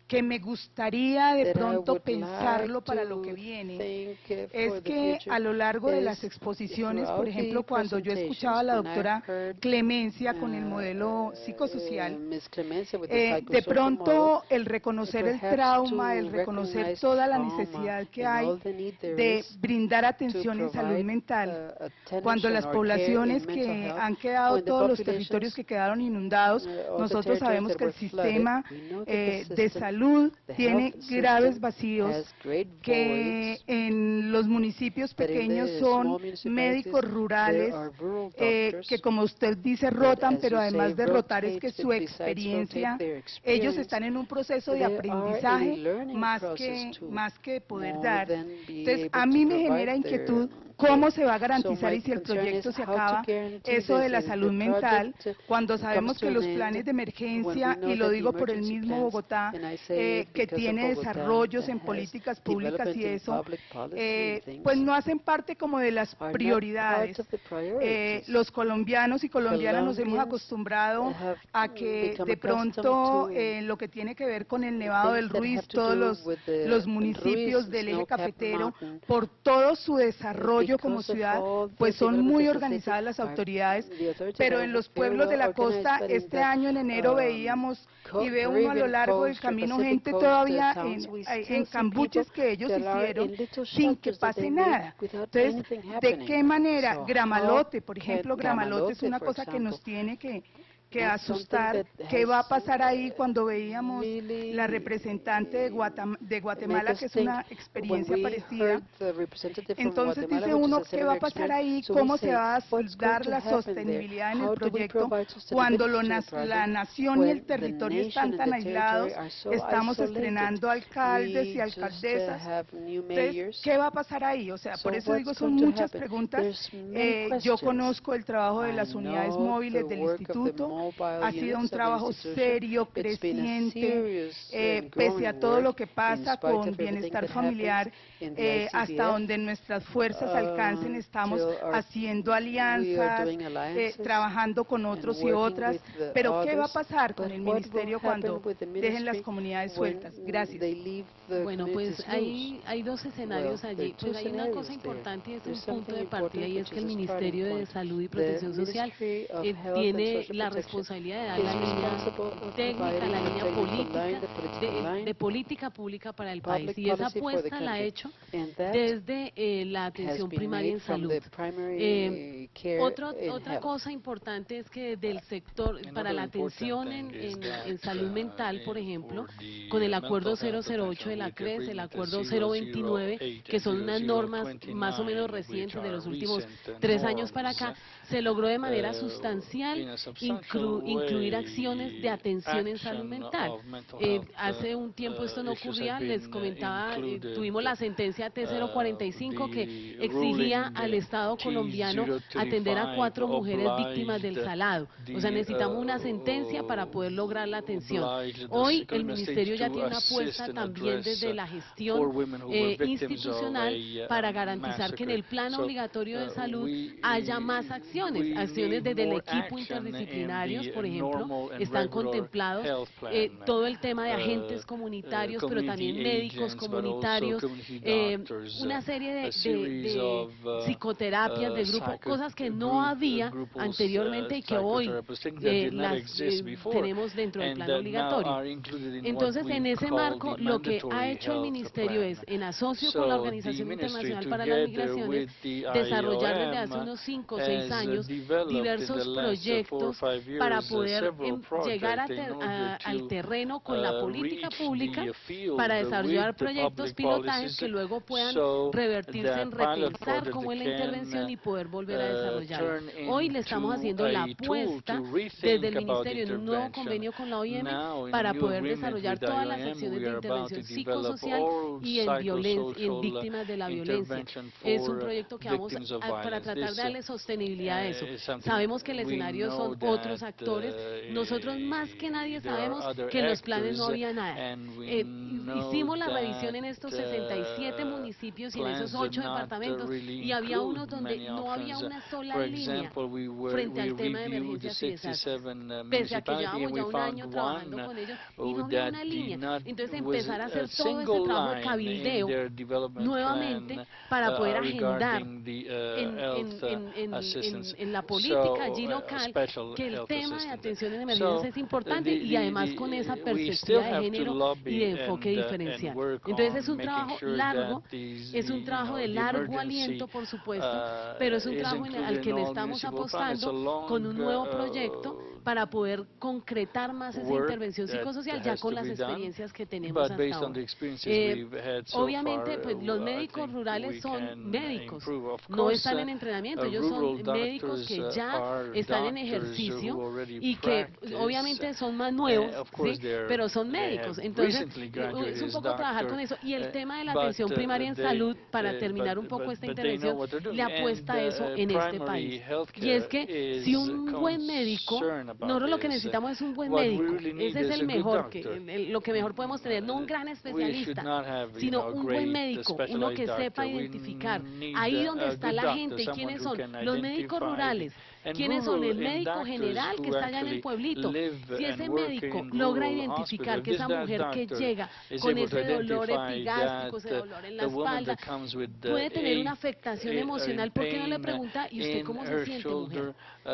[SPEAKER 4] que me gustaría de
[SPEAKER 2] that I
[SPEAKER 4] pronto
[SPEAKER 2] would
[SPEAKER 4] pensarlo
[SPEAKER 2] like
[SPEAKER 4] para
[SPEAKER 2] to
[SPEAKER 4] lo que viene
[SPEAKER 2] think
[SPEAKER 4] es
[SPEAKER 2] for the
[SPEAKER 4] que
[SPEAKER 2] future
[SPEAKER 4] a lo largo de las
[SPEAKER 2] is
[SPEAKER 4] exposiciones,
[SPEAKER 2] throughout
[SPEAKER 4] por
[SPEAKER 2] the
[SPEAKER 4] ejemplo, cuando yo escuchaba a la
[SPEAKER 2] presentations, when I
[SPEAKER 4] doctora
[SPEAKER 2] heard,
[SPEAKER 4] Clemencia con el modelo psicosocial,
[SPEAKER 2] Ms. Clemencia with the
[SPEAKER 4] de
[SPEAKER 2] psychosocial model,
[SPEAKER 4] pronto el reconocer el
[SPEAKER 2] perhaps
[SPEAKER 4] trauma,
[SPEAKER 2] to
[SPEAKER 4] el reconocer
[SPEAKER 2] recognize
[SPEAKER 4] toda la
[SPEAKER 2] trauma
[SPEAKER 4] necesidad que
[SPEAKER 2] and
[SPEAKER 4] hay
[SPEAKER 2] all the need there
[SPEAKER 4] de
[SPEAKER 2] is
[SPEAKER 4] brindar
[SPEAKER 2] to
[SPEAKER 4] atención en salud
[SPEAKER 2] provide,
[SPEAKER 4] mental,
[SPEAKER 2] attention
[SPEAKER 4] cuando las
[SPEAKER 2] or care
[SPEAKER 4] poblaciones
[SPEAKER 2] in mental
[SPEAKER 4] que
[SPEAKER 2] health,
[SPEAKER 4] han quedado,
[SPEAKER 2] when the
[SPEAKER 4] todos los
[SPEAKER 2] populations,
[SPEAKER 4] territorios que quedaron inundados,
[SPEAKER 2] all the
[SPEAKER 4] nosotros
[SPEAKER 2] territories
[SPEAKER 4] sabemos
[SPEAKER 2] that
[SPEAKER 4] que el
[SPEAKER 2] were flooded,
[SPEAKER 4] sistema
[SPEAKER 2] we know that the
[SPEAKER 4] de
[SPEAKER 2] system,
[SPEAKER 4] salud
[SPEAKER 2] the
[SPEAKER 4] tiene
[SPEAKER 2] health
[SPEAKER 4] graves
[SPEAKER 2] system
[SPEAKER 4] vacíos
[SPEAKER 2] has great
[SPEAKER 4] que
[SPEAKER 2] voids,
[SPEAKER 4] en los municipios
[SPEAKER 2] that in
[SPEAKER 4] pequeños
[SPEAKER 2] the
[SPEAKER 4] son
[SPEAKER 2] small municipalities
[SPEAKER 4] médicos
[SPEAKER 2] there
[SPEAKER 4] rurales
[SPEAKER 2] are rural
[SPEAKER 4] que
[SPEAKER 2] doctors
[SPEAKER 4] como usted dice
[SPEAKER 2] that,
[SPEAKER 4] rotan,
[SPEAKER 2] as
[SPEAKER 4] pero
[SPEAKER 2] you
[SPEAKER 4] además
[SPEAKER 2] say,
[SPEAKER 4] de rotar es que
[SPEAKER 2] rotate,
[SPEAKER 4] su
[SPEAKER 2] but besides rotate
[SPEAKER 4] experiencia,
[SPEAKER 2] their
[SPEAKER 4] ellos
[SPEAKER 2] experience,
[SPEAKER 4] están en un proceso de
[SPEAKER 2] they are in a
[SPEAKER 4] aprendizaje
[SPEAKER 2] learning process too,
[SPEAKER 4] más que poder
[SPEAKER 2] more
[SPEAKER 4] dar.
[SPEAKER 2] than be
[SPEAKER 4] Entonces,
[SPEAKER 2] able
[SPEAKER 4] a
[SPEAKER 2] to
[SPEAKER 4] mí me
[SPEAKER 2] provide
[SPEAKER 4] genera
[SPEAKER 2] their
[SPEAKER 4] inquietud cómo se va a
[SPEAKER 2] So
[SPEAKER 4] garantizar
[SPEAKER 2] my
[SPEAKER 4] y si el
[SPEAKER 2] concern
[SPEAKER 4] proyecto
[SPEAKER 2] is
[SPEAKER 4] se
[SPEAKER 2] how to
[SPEAKER 4] acaba
[SPEAKER 2] guarantee
[SPEAKER 4] eso de
[SPEAKER 2] this
[SPEAKER 4] la
[SPEAKER 2] if
[SPEAKER 4] salud
[SPEAKER 2] the
[SPEAKER 4] mental,
[SPEAKER 2] project
[SPEAKER 4] cuando
[SPEAKER 2] comes
[SPEAKER 4] sabemos
[SPEAKER 2] to
[SPEAKER 4] que
[SPEAKER 2] an
[SPEAKER 4] los
[SPEAKER 2] end,
[SPEAKER 4] planes de
[SPEAKER 2] when we
[SPEAKER 4] emergencia,
[SPEAKER 2] know
[SPEAKER 4] y lo
[SPEAKER 2] that the
[SPEAKER 4] digo por el
[SPEAKER 2] emergency
[SPEAKER 4] mismo
[SPEAKER 2] plans,
[SPEAKER 4] Bogotá,
[SPEAKER 2] and I say it
[SPEAKER 4] que
[SPEAKER 2] because of
[SPEAKER 4] tiene
[SPEAKER 2] Bogotá,
[SPEAKER 4] desarrollos
[SPEAKER 2] that
[SPEAKER 4] en
[SPEAKER 2] has
[SPEAKER 4] políticas públicas y
[SPEAKER 2] development in
[SPEAKER 4] eso,
[SPEAKER 2] public policy and things,
[SPEAKER 4] pues no hacen parte como de las
[SPEAKER 2] are not
[SPEAKER 4] prioridades.
[SPEAKER 2] part of the priorities.
[SPEAKER 4] Los colombianos y colombianas nos hemos
[SPEAKER 2] Colombians
[SPEAKER 4] acostumbrado
[SPEAKER 2] have
[SPEAKER 4] a que
[SPEAKER 2] become
[SPEAKER 4] de
[SPEAKER 2] accustomed
[SPEAKER 4] pronto
[SPEAKER 2] to
[SPEAKER 4] lo que tiene que ver con el Nevado del
[SPEAKER 2] things that
[SPEAKER 4] Ruiz,
[SPEAKER 2] have to
[SPEAKER 4] todos
[SPEAKER 2] do with the
[SPEAKER 4] los municipios
[SPEAKER 2] Ruiz
[SPEAKER 4] del eje
[SPEAKER 2] snow-capped
[SPEAKER 4] cafetero,
[SPEAKER 2] mountain,
[SPEAKER 4] por todo su desarrollo como
[SPEAKER 2] because of
[SPEAKER 4] ciudad,
[SPEAKER 2] all the
[SPEAKER 4] pues son
[SPEAKER 2] developments
[SPEAKER 4] muy
[SPEAKER 2] of the city,
[SPEAKER 4] organizadas las
[SPEAKER 2] are-
[SPEAKER 4] autoridades,
[SPEAKER 2] the authorities
[SPEAKER 4] pero
[SPEAKER 2] are
[SPEAKER 4] en los
[SPEAKER 2] very
[SPEAKER 4] pueblos de
[SPEAKER 2] well
[SPEAKER 4] la
[SPEAKER 2] organized,
[SPEAKER 4] costa
[SPEAKER 2] but in
[SPEAKER 4] este
[SPEAKER 2] the,
[SPEAKER 4] año en enero veíamos y ve uno a lo
[SPEAKER 2] Caribbean
[SPEAKER 4] largo del
[SPEAKER 2] coast or
[SPEAKER 4] camino
[SPEAKER 2] Pacific
[SPEAKER 4] gente
[SPEAKER 2] coast
[SPEAKER 4] todavía
[SPEAKER 2] towns, we still
[SPEAKER 4] en
[SPEAKER 2] see
[SPEAKER 4] cambuches
[SPEAKER 2] people
[SPEAKER 4] que ellos
[SPEAKER 2] that are
[SPEAKER 4] hicieron
[SPEAKER 2] in little
[SPEAKER 4] sin que
[SPEAKER 2] shelters that
[SPEAKER 4] pase
[SPEAKER 2] they made
[SPEAKER 4] nada.
[SPEAKER 2] without
[SPEAKER 4] Entonces,
[SPEAKER 2] anything
[SPEAKER 4] ¿de
[SPEAKER 2] happening.
[SPEAKER 4] qué manera?
[SPEAKER 2] So
[SPEAKER 4] Gramalote,
[SPEAKER 2] how
[SPEAKER 4] por
[SPEAKER 2] can
[SPEAKER 4] ejemplo, Gramalote es una
[SPEAKER 2] for
[SPEAKER 4] cosa que nos
[SPEAKER 2] example,
[SPEAKER 4] tiene que
[SPEAKER 2] that's something
[SPEAKER 4] asustar.
[SPEAKER 2] that
[SPEAKER 4] ¿Qué va a
[SPEAKER 2] has,
[SPEAKER 4] pasar ahí cuando veíamos
[SPEAKER 2] really
[SPEAKER 4] la representante de
[SPEAKER 2] make
[SPEAKER 4] Guatemala,
[SPEAKER 2] us
[SPEAKER 4] que es
[SPEAKER 2] think
[SPEAKER 4] una
[SPEAKER 2] when
[SPEAKER 4] experiencia
[SPEAKER 2] we
[SPEAKER 4] parecida?
[SPEAKER 2] heard the representative from
[SPEAKER 4] Entonces
[SPEAKER 2] Guatemala,
[SPEAKER 4] dice
[SPEAKER 2] which is
[SPEAKER 4] uno
[SPEAKER 2] a
[SPEAKER 4] qué
[SPEAKER 2] similar
[SPEAKER 4] va a pasar
[SPEAKER 2] experience,
[SPEAKER 4] ahí,
[SPEAKER 2] so we
[SPEAKER 4] cómo se
[SPEAKER 2] say,
[SPEAKER 4] va a
[SPEAKER 2] what's going
[SPEAKER 4] dar
[SPEAKER 2] to
[SPEAKER 4] la
[SPEAKER 2] happen there?
[SPEAKER 4] sostenibilidad en
[SPEAKER 2] How
[SPEAKER 4] el
[SPEAKER 2] do we
[SPEAKER 4] proyecto
[SPEAKER 2] provide
[SPEAKER 4] cuando
[SPEAKER 2] sustainability to the
[SPEAKER 4] la
[SPEAKER 2] project
[SPEAKER 4] nación y el
[SPEAKER 2] when the
[SPEAKER 4] territorio están
[SPEAKER 2] nation
[SPEAKER 4] tan
[SPEAKER 2] and the territory
[SPEAKER 4] aislados,
[SPEAKER 2] are so
[SPEAKER 4] estamos
[SPEAKER 2] isolated?
[SPEAKER 4] estrenando alcaldes y
[SPEAKER 2] We just
[SPEAKER 4] alcaldesas?
[SPEAKER 2] have new
[SPEAKER 4] Entonces,
[SPEAKER 2] mayors.
[SPEAKER 4] ¿qué va a pasar ahí? O sea,
[SPEAKER 2] So
[SPEAKER 4] por eso digo,
[SPEAKER 2] what's
[SPEAKER 4] son
[SPEAKER 2] going to
[SPEAKER 4] muchas
[SPEAKER 2] happen?
[SPEAKER 4] preguntas.
[SPEAKER 2] There's many
[SPEAKER 4] Yo
[SPEAKER 2] questions.
[SPEAKER 4] conozco el trabajo de
[SPEAKER 2] I
[SPEAKER 4] las unidades
[SPEAKER 2] know
[SPEAKER 4] móviles
[SPEAKER 2] the
[SPEAKER 4] del
[SPEAKER 2] work of the
[SPEAKER 4] instituto.
[SPEAKER 2] mobile
[SPEAKER 4] Ha sido un
[SPEAKER 2] units of the
[SPEAKER 4] trabajo
[SPEAKER 2] institution.
[SPEAKER 4] serio,
[SPEAKER 2] It's been a
[SPEAKER 4] creciente,
[SPEAKER 2] serious and
[SPEAKER 4] pese a
[SPEAKER 2] growing
[SPEAKER 4] todo lo
[SPEAKER 2] work
[SPEAKER 4] que
[SPEAKER 2] in
[SPEAKER 4] pasa
[SPEAKER 2] spite
[SPEAKER 4] con
[SPEAKER 2] of everything
[SPEAKER 4] bienestar
[SPEAKER 2] that
[SPEAKER 4] familiar,
[SPEAKER 2] happens in the
[SPEAKER 4] hasta
[SPEAKER 2] ICBF.
[SPEAKER 4] donde nuestras fuerzas alcancen, estamos
[SPEAKER 2] Till our-
[SPEAKER 4] haciendo
[SPEAKER 2] we are
[SPEAKER 4] alianzas,
[SPEAKER 2] doing alliances
[SPEAKER 4] trabajando con
[SPEAKER 2] and
[SPEAKER 4] otros y
[SPEAKER 2] working
[SPEAKER 4] otras.
[SPEAKER 2] with the
[SPEAKER 4] Pero ¿qué va a
[SPEAKER 2] others.
[SPEAKER 4] pasar con
[SPEAKER 2] But
[SPEAKER 4] el
[SPEAKER 2] what will
[SPEAKER 4] ministerio
[SPEAKER 2] happen
[SPEAKER 4] cuando
[SPEAKER 2] with the
[SPEAKER 4] dejen las
[SPEAKER 2] ministry
[SPEAKER 4] comunidades
[SPEAKER 2] when
[SPEAKER 4] sueltas? Gracias.
[SPEAKER 2] they leave the
[SPEAKER 3] Bueno, pues
[SPEAKER 2] communities loose?
[SPEAKER 3] hay dos escenarios
[SPEAKER 2] Well,
[SPEAKER 3] allí.
[SPEAKER 2] there are
[SPEAKER 3] Pues
[SPEAKER 2] two
[SPEAKER 3] hay una cosa
[SPEAKER 2] scenarios there.
[SPEAKER 3] importante y es un
[SPEAKER 2] There's
[SPEAKER 3] punto de
[SPEAKER 2] something
[SPEAKER 3] partida
[SPEAKER 2] important,
[SPEAKER 3] y es
[SPEAKER 2] which
[SPEAKER 3] que el
[SPEAKER 2] is a starting
[SPEAKER 3] Ministerio de
[SPEAKER 2] point.
[SPEAKER 3] Salud y
[SPEAKER 2] The
[SPEAKER 3] Protección Social
[SPEAKER 2] Ministry of Health and
[SPEAKER 3] tiene
[SPEAKER 2] Social
[SPEAKER 3] la
[SPEAKER 2] Protection
[SPEAKER 3] responsabilidad de dar
[SPEAKER 2] is
[SPEAKER 3] la línea
[SPEAKER 2] responsible of
[SPEAKER 3] técnica, la
[SPEAKER 2] providing
[SPEAKER 3] línea
[SPEAKER 2] the technical
[SPEAKER 3] política,
[SPEAKER 2] line, the political line,
[SPEAKER 3] de política pública para el
[SPEAKER 2] public
[SPEAKER 3] país. Y esa
[SPEAKER 2] policy for the
[SPEAKER 3] apuesta la ha
[SPEAKER 2] country.
[SPEAKER 3] hecho
[SPEAKER 2] And that
[SPEAKER 3] desde la
[SPEAKER 2] has
[SPEAKER 3] atención
[SPEAKER 2] been
[SPEAKER 3] primaria
[SPEAKER 2] made
[SPEAKER 3] en
[SPEAKER 2] from
[SPEAKER 3] salud.
[SPEAKER 2] the primary care in
[SPEAKER 3] Otra
[SPEAKER 2] health.
[SPEAKER 3] cosa importante es que del sector, para la atención en salud mental, por ejemplo, con el acuerdo 008 de la CRES, el acuerdo 029, que son unas normas más o menos recientes de los últimos 3 años para acá, se logró de manera sustancial incluir acciones de atención en salud mental. Hace un tiempo esto no ocurría, les comentaba, tuvimos la sentencia T045 que exigía al Estado colombiano atender a 4 mujeres víctimas del salado. O sea, necesitamos una sentencia para poder lograr la atención. Hoy el Ministerio ya tiene una apuesta también desde la gestión institucional para garantizar que en el plano obligatorio de salud haya más acciones desde el equipo interdisciplinarios, por ejemplo, están contemplados todo el tema de agentes comunitarios, pero también médicos comunitarios, una serie de psicoterapias de grupo, cosas que no había anteriormente y que hoy las tenemos dentro del plan obligatorio. Entonces, en ese marco, lo que ha hecho el Ministerio es, en asocio con la Organización Internacional para las Migraciones, desarrollar desde hace unos 5 o 6 años diversos proyectos para poder llegar al terreno con la política pública para desarrollar proyectos pilotajes que luego puedan revertirse en repensar cómo es la intervención y poder volver a desarrollarla. Hoy le estamos haciendo la apuesta desde el Ministerio en un nuevo convenio con la OIM para poder desarrollar todas las acciones de intervención psicosocial y en víctimas de la violencia. Es un proyecto que vamos para tratar de darle sostenibilidad a eso. Sabemos que el escenario son otros actores. Nosotros más que nadie sabemos que en los planes no había nada. Hicimos la revisión en estos 67 municipios y en esos 8 departamentos y había unos donde no había una sola línea frente al tema de emergencias y desastres. Pese a que llevamos ya un año trabajando con ellos y no había una línea. Entonces empezar a hacer todo ese trabajo de cabildeo nuevamente para poder agendar en la política allí local que el tema de atención en emergencias es importante y además con esa perspectiva de género y de enfoque diferencial. Entonces es un trabajo largo, es un trabajo de largo aliento, por supuesto, pero es un trabajo al que le estamos apostando con un nuevo proyecto para poder concretar más esa intervención psicosocial ya con las experiencias que tenemos hasta ahora. Obviamente, pues los médicos rurales son médicos, no están en entrenamiento, ellos son médicos que ya están en ejercicio y que obviamente son más nuevos, ¿sí? Pero son médicos. Entonces, es un poco trabajar con eso. Y el tema de la atención primaria en salud, para terminar un poco esta intervención, le apuesta a eso en este país. Y es que si un buen médico, nosotros lo que necesitamos es un buen médico, ese es el mejor, lo que mejor podemos tener, no un gran especialista, sino un buen médico, uno que sepa identificar ahí donde está la gente y quiénes son los médicos rurales, quiénes son el médico general que está allá en el pueblito. Si ese médico logra identificar que esa mujer que llega con ese dolor epigástrico, ese dolor en la espalda, puede tener una afectación emocional, ¿por qué no le pregunta, ¿y usted cómo se siente, mujer?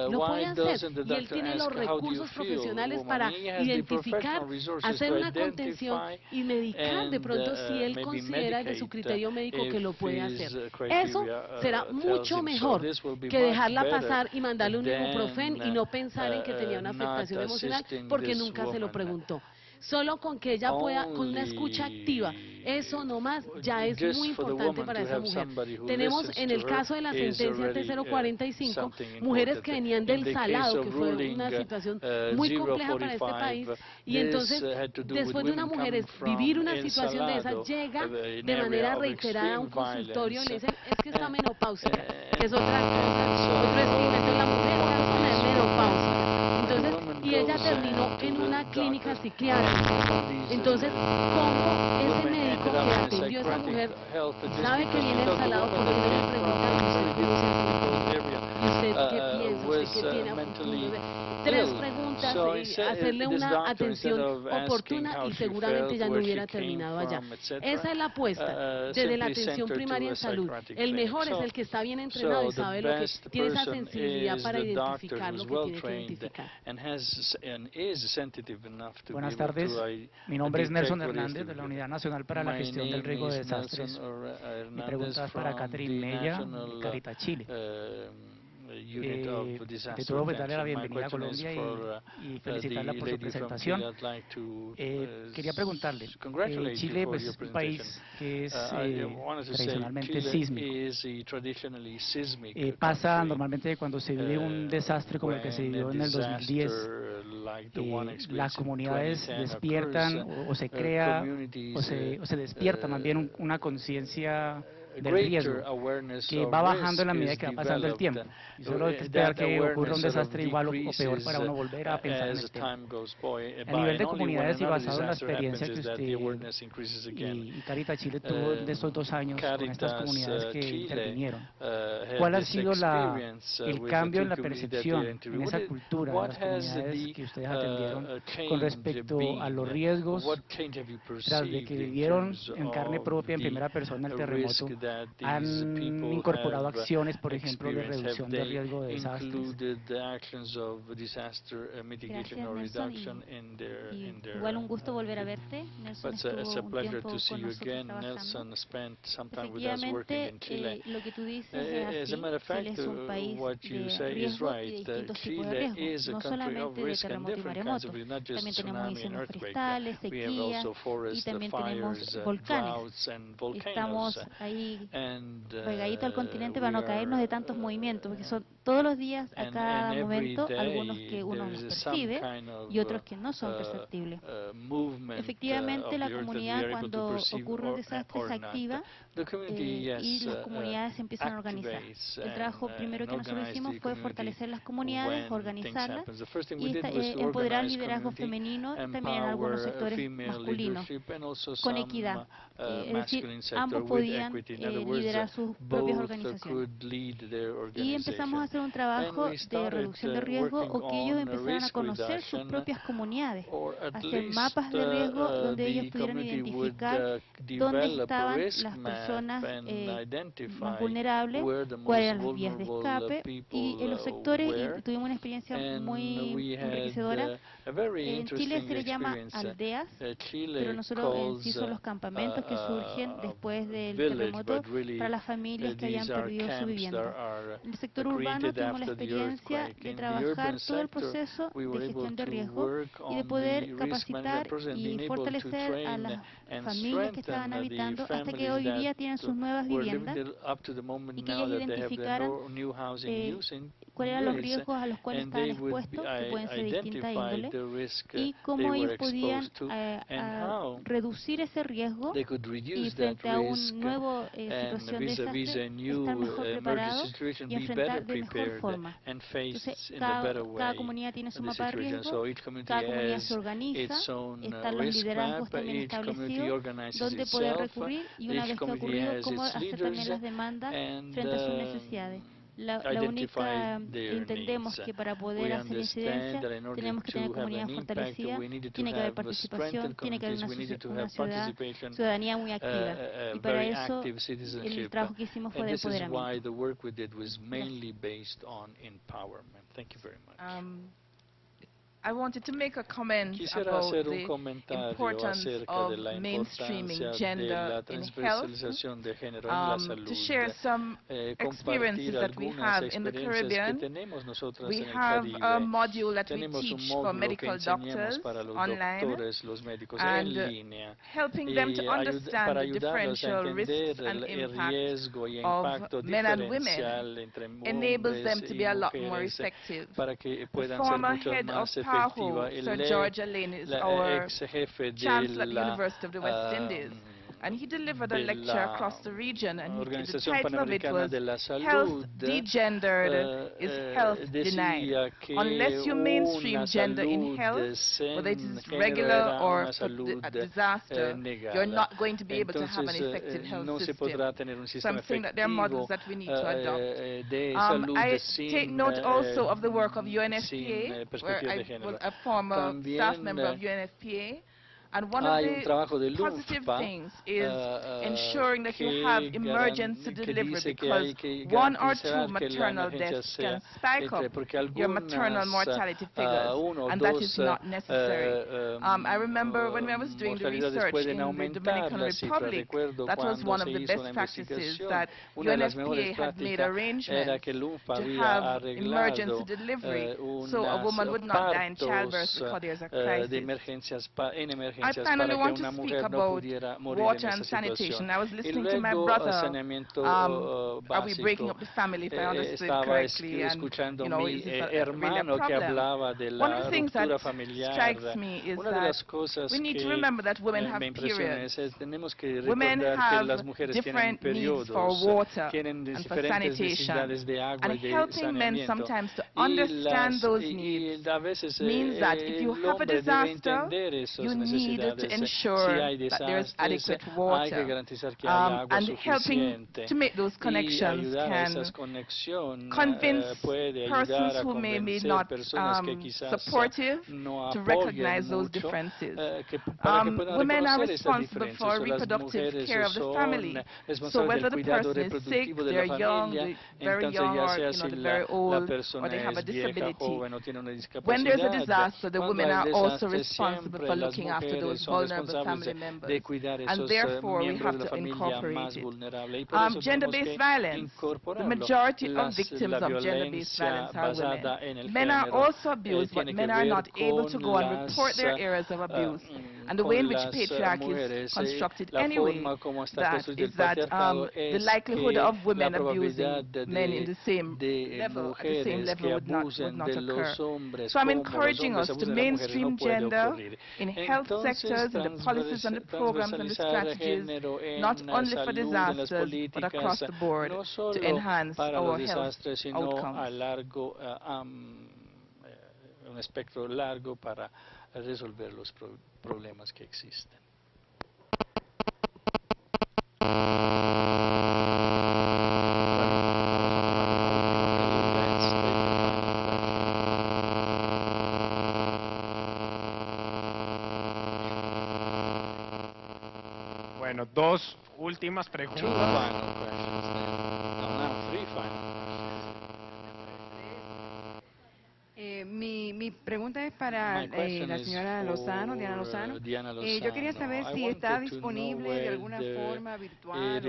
[SPEAKER 3] Lo puede hacer, y él tiene los recursos profesionales para identificar, hacer una contención y medicar de pronto si él considera de su criterio médico que lo puede hacer. Eso será mucho mejor que dejarla pasar y mandarle un ibuprofén y no pensar en que tenía una afectación emocional porque nunca se lo preguntó. Solo con que ella pueda, con una escucha activa, eso nomás ya es muy importante para esa mujer. Tenemos en el caso de la sentencia T045, mujeres que venían del Salado, que fue una situación muy compleja para este país, y entonces después de una mujer vivir una situación de esa, llega de manera reiterada a un consultorio y le dicen, es que está menopáusica, que es otra cosa, otro experimento en la mujer, es menopáusica. Entonces, y ella terminó en una clínica psiquiátrica. Entonces, ¿cómo ese médico que atendió a esa mujer sabe que viene el Salado? Porque no le preguntan, ¿y usted qué piensa? ¿Usted qué tiene a futuro? 3 preguntas y hacerle una atención oportuna y seguramente ya no hubiera terminado allá. Esa es la apuesta desde la atención primaria en salud. El mejor es el que está bien entrenado y sabe lo que tiene esa sensibilidad para identificar lo que tiene que identificar.
[SPEAKER 5] Buenas tardes, mi nombre es Nelson Hernández de la Unidad Nacional para la Gestión del Riesgo de Desastres. Mi pregunta es para Catherine Mella, Caritas Chile. De todo, pues darle la bienvenida a Colombia y felicitarla por su presentación. Quería preguntarle, Chile pues, es un país que es tradicionalmente sísmico. Pasa normalmente cuando se vive un desastre como el que se vivió en el 2010, las comunidades despiertan o se crea o se despierta más bien una conciencia del riesgo que va bajando en la medida que va pasando el tiempo. Y solo hay que esperar que ocurra un desastre igual o peor para uno volver a pensar en el tema. A nivel de comunidades y basado en la experiencia que usted y Caritas Chile tuvo de estos 2 años con estas comunidades que intervinieron, ¿cuál ha sido el cambio en la percepción, en esa cultura de las comunidades que ustedes atendieron con respecto a los riesgos tras de que vivieron en carne propia, en primera persona, el terremoto? ¿Han incorporado acciones, por ejemplo, de reducción de riesgo de desastres?
[SPEAKER 6] Gracias, Nelson. Y igual un gusto volver a verte. Nelson estuvo un tiempo con nosotros trabajando. Efectivamente, lo que tú dices es así. Chile es un país de riesgo y de distintos tipos de riesgos, no solamente de terremoto y maremoto. También tenemos incendios forestales, sequías y también tenemos volcanes. Estamos ahí pegadito al continente para no caernos de tantos movimientos, porque son todos los días, a cada momento, algunos que uno los percibe y otros que no son perceptibles. Efectivamente, la comunidad cuando ocurre un desastre se activa y las comunidades se empiezan a organizar. El trabajo primero que nosotros hicimos fue fortalecer las comunidades, organizarlas y empoderar liderazgo femenino también en algunos sectores masculinos, con equidad. Es decir, ambos podían liderar sus propias organizaciones. Y empezamos a hacer un trabajo de reducción de riesgo o que ellos empezaran a conocer sus propias comunidades, hacer mapas de riesgo donde ellos pudieran identificar dónde estaban las personas más vulnerables, cuáles eran las vías de escape y en los sectores, y tuvimos una experiencia muy enriquecedora. En Chile se le llama aldeas, pero nosotros en sí son los campamentos que surgen después del terremoto para las familias que hayan perdido su vivienda. En el sector urbano tuvimos la experiencia de trabajar todo el proceso de gestión de riesgo y de poder capacitar y fortalecer a las familias que estaban habitando hasta que hoy día tienen sus nuevas viviendas y que ellas identificaran cuáles eran los riesgos a los cuales estaban expuestos, que pueden ser de distinta índole, y cómo ellos podían reducir ese riesgo y frente a una nueva situación de desastre, estar mejor preparados y enfrentar de mejor forma. Entonces, cada comunidad tiene su mapa de riesgo, cada comunidad se organiza, están los liderazgos también establecidos, donde poder recurrir y una vez que ha ocurrido, cómo hacer también las demandas frente a sus necesidades. La única, entendemos que para poder hacer incidencia tenemos que tener comunidad fortalecida, tiene que haber participación, tiene que haber una ciudadanía muy activa. Y para eso el trabajo que hicimos fue de empoderamiento.
[SPEAKER 7] I wanted to make a comment about the importance of mainstreaming gender in health, to share some experiences that we have in the Caribbean. We have a module that we teach for medical doctors online and helping them to understand the differential risks and impacts of men and women enables them to be a lot more effective. The former head of PAHO, Sir George Lane, is our chancellor at the University of the West Indies. And he delivered a lecture across the region, and the title of it was Health Degendered is Health Denied. Unless you mainstream gender in health, whether it is regular or a disaster, you're not going to be able to have an effective health system. So I'm saying that there are models that we need to adopt. I take note also of the work of UNFPA, where I was a former staff member of UNFPA. And one of the positive things is ensuring that you have emergency delivery, because 1 or 2 maternal deaths can spike up your maternal mortality figures, and that is not necessary. I remember when I was doing the research in the Dominican Republic, that was one of the best practices, that UNFPA had made arrangements to have emergency delivery, so a woman would not die in childbirth because there's a crisis. I finally want to speak about water and sanitation. I was listening to my brother. Are we breaking up the family, if I understood correctly? And, you know, is this a really problem? One of the things that strikes me is that we need to remember that women have periods. Women have different needs for water and for sanitation. And helping men sometimes to understand those needs means that if you have a disaster, you need to ensure that there is adequate water. And helping to make those connections can convince persons who may be not supportive to recognize those differences. Women are responsible for reproductive care of the family. So whether the person is sick, they're young, very young, or they're very old, or they have a disability, when there's a disaster, the women are also responsible for looking after those vulnerable family members. And therefore, we have to incorporate it. Gender-based violence. The majority of victims of gender-based violence are women. Men are also abused, but men are not able to go and report their areas of abuse. And the way in which patriarchy is constructed anyway, that is that the likelihood of women abusing men in the same level, at the same level would not occur. So I'm encouraging us to mainstream gender in health sectors, in the policies and the programs and the strategies, not only for disasters, but across the board, to enhance our health outcomes.
[SPEAKER 8] Un espectro largo para resolver los problemas que existen.
[SPEAKER 9] Bueno, 2 últimas preguntas.
[SPEAKER 10] Mi pregunta es para la señora Lozano, Diana Lozano. Yo quería saber si está disponible de alguna forma virtual o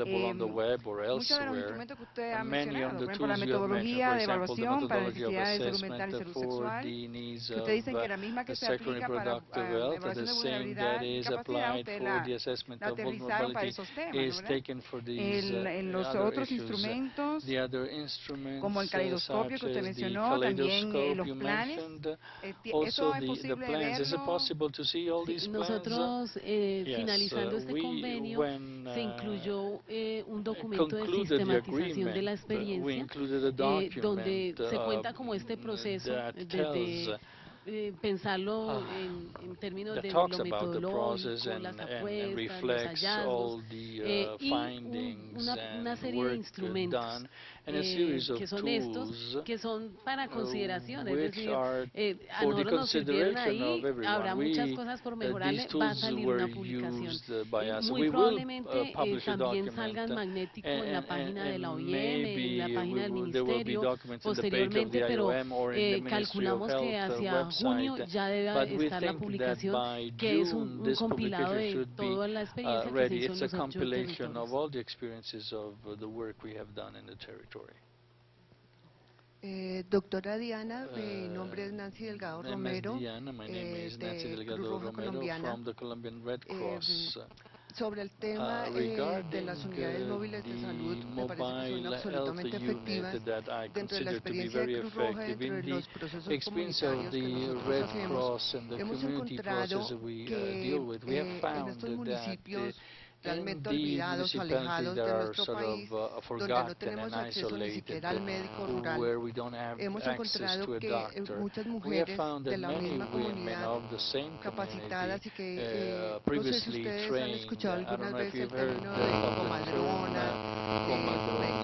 [SPEAKER 10] cómo. Muchos de los instrumentos que usted ha mencionado, por ejemplo, la metodología de evaluación para necesidades de salud mental y salud sexual, que usted dice que la misma que se aplica para evaluación de vulnerabilidad y capacidad, usted la utilizaron para esos temas, ¿verdad? En los otros instrumentos, como el caleidoscopio que usted mencionó, también los planes, ¿eso es posible verlo?
[SPEAKER 3] Sí, nosotros, finalizando este convenio, se incluyó un documento de sistematización de la experiencia, donde se cuenta como este proceso desde pensarlo en términos de lo metodológico, las apuestas, los hallazgos, y una serie de instrumentos que son estos, que son para considerción, es decir, a nosotros nos sirvieron ahí, habrá muchas cosas por mejorarle, va a salir una publicación. Muy probablemente también salgan magnético en la página de la OIM, en la página del Ministerio, posteriormente, pero calculamos que hacia junio ya debe estar la publicación, que es un compilado de toda la experiencia que se hizo en los 8 territorios.
[SPEAKER 11] Doctora Diana, mi nombre es Nancy Delgado Romero, de Cruz Roja Colombiana. Sobre el tema de las unidades móviles de salud, me parece que son absolutamente efectivas dentro de la experiencia de Cruz Roja, dentro de los procesos comunitarios que nosotros hacemos. Hemos encontrado que en estos municipios realmente olvidados, alejados de nuestro país, donde no tenemos acceso ni siquiera al médico rural, hemos encontrado que muchas mujeres de la misma comunidad, capacitadas y que no sé si ustedes han escuchado algunas veces el término de comadrona, mujeres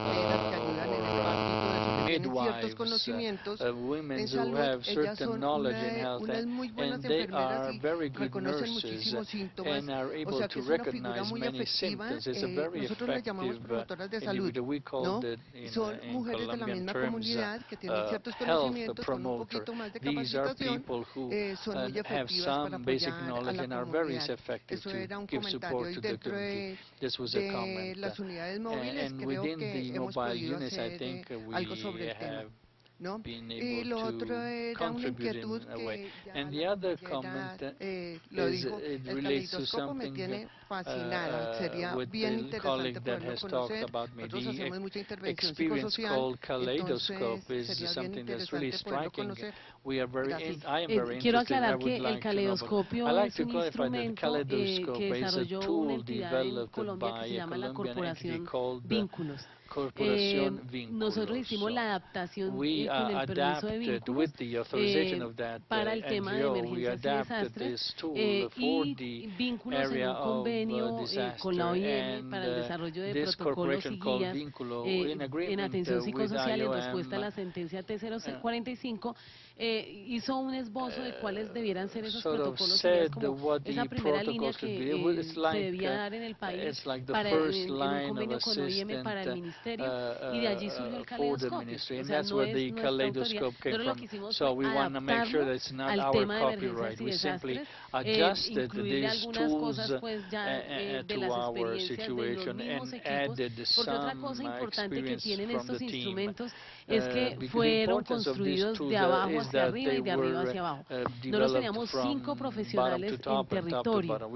[SPEAKER 11] pateras que ayudan en el parto y todo eso, tienen ciertos conocimientos en salud, ellas son unas muy buenas enfermeras y reconocen muchísimos síntomas, o sea que es una figura muy efectiva. Nosotros las llamamos promotoras de salud, ¿no? Son mujeres de la misma comunidad que tienen ciertos conocimientos, con un poquito más de capacitación, son muy efectivas para apoyar a la comunidad. Eso era un comentario, y dentro de las unidades móviles creo que hemos podido hacer algo sobre el tema, ¿no? Y lo otro era una inquietud que ya lo dijo, el caleidoscopio me tiene fascinada, sería bien interesante poderlo conocer. Nosotros hacemos mucha intervención psicosocial, entonces sería bien interesante poderlo conocer.
[SPEAKER 3] Quiero aclarar que el caleidoscopio es un instrumento que desarrolló una entidad en Colombia que se llama la Corporación Vínculos. Nosotros hicimos la adaptación con el permiso de vínculos para el tema de emergencias y desastres, y vínculos en un convenio con la OIM para el desarrollo de protocolos y guías en atención psicosocial en respuesta a la sentencia T045, hizo un esbozo de cuáles debieran ser esos protocolos y guías, como esa primera línea que se debía dar en el país para, en un convenio con OIM para el ministerio, y de allí surgió el caleidoscopio. O sea, no es nuestra autoría. Nosotros lo que hicimos fue adaptarlo al tema de emergencias y desastres, incluirle algunas cosas pues ya de las experiencias de los mismos equipos, porque otra cosa importante que tienen estos instrumentos es que fueron construidos de abajo hacia arriba y de arriba hacia abajo. Nosotros teníamos 5 profesionales en territorio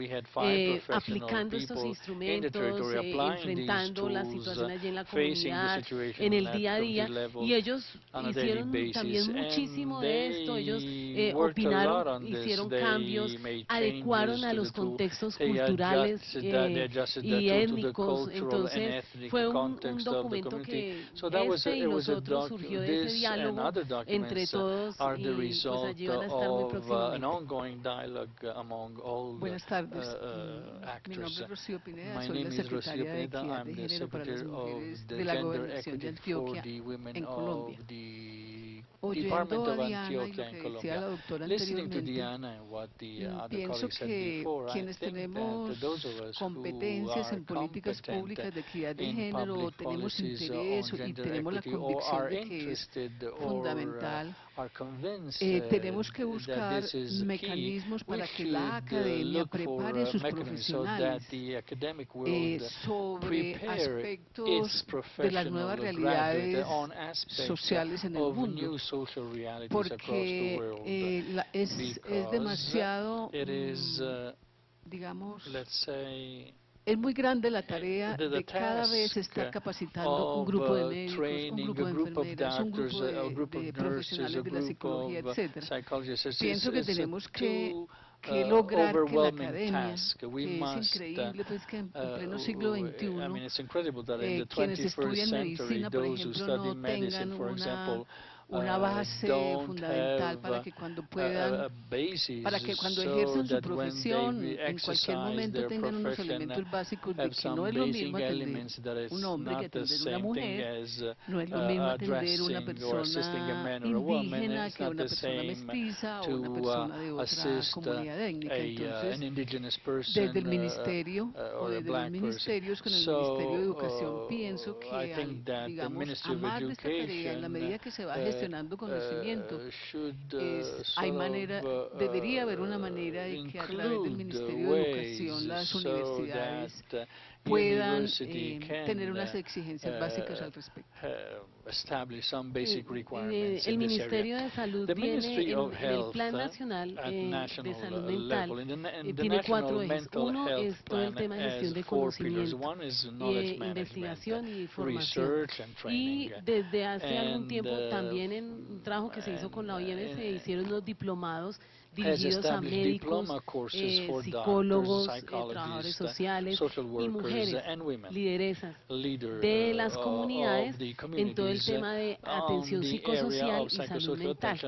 [SPEAKER 3] aplicando estos instrumentos, enfrentando las situaciones allí en la comunidad, en el día a día, y ellos hicieron también muchísimo de esto. Ellos opinaron, hicieron cambios, adecuaron a los contextos culturales y étnicos. Entonces fue un documento que y los otros surgió de ese diálogo entre todos, y pues allí van a estar muy próximamente.
[SPEAKER 12] Buenas tardes, mi nombre es Rocío Pineda, soy la secretaria de Equidad de Género para las Mujeres de la Gobernación de Antioquia en Colombia. Oyendo a Diana y lo que decía la doctora anteriormente, pienso que quienes tenemos competencias en políticas públicas de equidad de género, tenemos interés y tenemos la convicción de que es fundamental, tenemos que buscar mecanismos para que la academia prepare a sus profesionales sobre aspectos de las nuevas realidades sociales en el mundo, porque es demasiado, digamos, es muy grande la tarea de cada vez estar capacitando un grupo de médicos, un grupo de enfermeras, un grupo de profesionales de la psicología, etcétera. Pienso que tenemos que lograr que la academia, que es increíble pues que en pleno siglo XXI quienes estudian medicina, por ejemplo, no tengan una base fundamental para que cuando puedan, para que cuando ejerzan su profesión en cualquier momento tengan unos elementos básicos de que no es lo mismo atender un hombre que atender una mujer, no es lo mismo atender una persona indígena que una persona mestiza o una persona de otra comunidad étnica. Entonces, desde el ministerio o desde los ministerios con el Ministerio de Educación, pienso que digamos, a más de esta tarea, en la medida que se va gestionando conocimiento, debería haber una manera de que a través del Ministerio de Educación las universidades puedan tener unas exigencias básicas al respecto.
[SPEAKER 3] El Ministerio de Salud tiene en el Plan Nacional de Salud Mental, tiene 4 ejes. Uno es todo el tema de gestión de conocimiento, investigación y formación. Y desde hace algún tiempo también en un trabajo que se hizo con la OIM se hicieron unos diplomados dirigidos a médicos, psicólogos, trabajadores sociales y mujeres mujeres, lideresas de las comunidades en todo el tema de atención psicosocial y salud mental.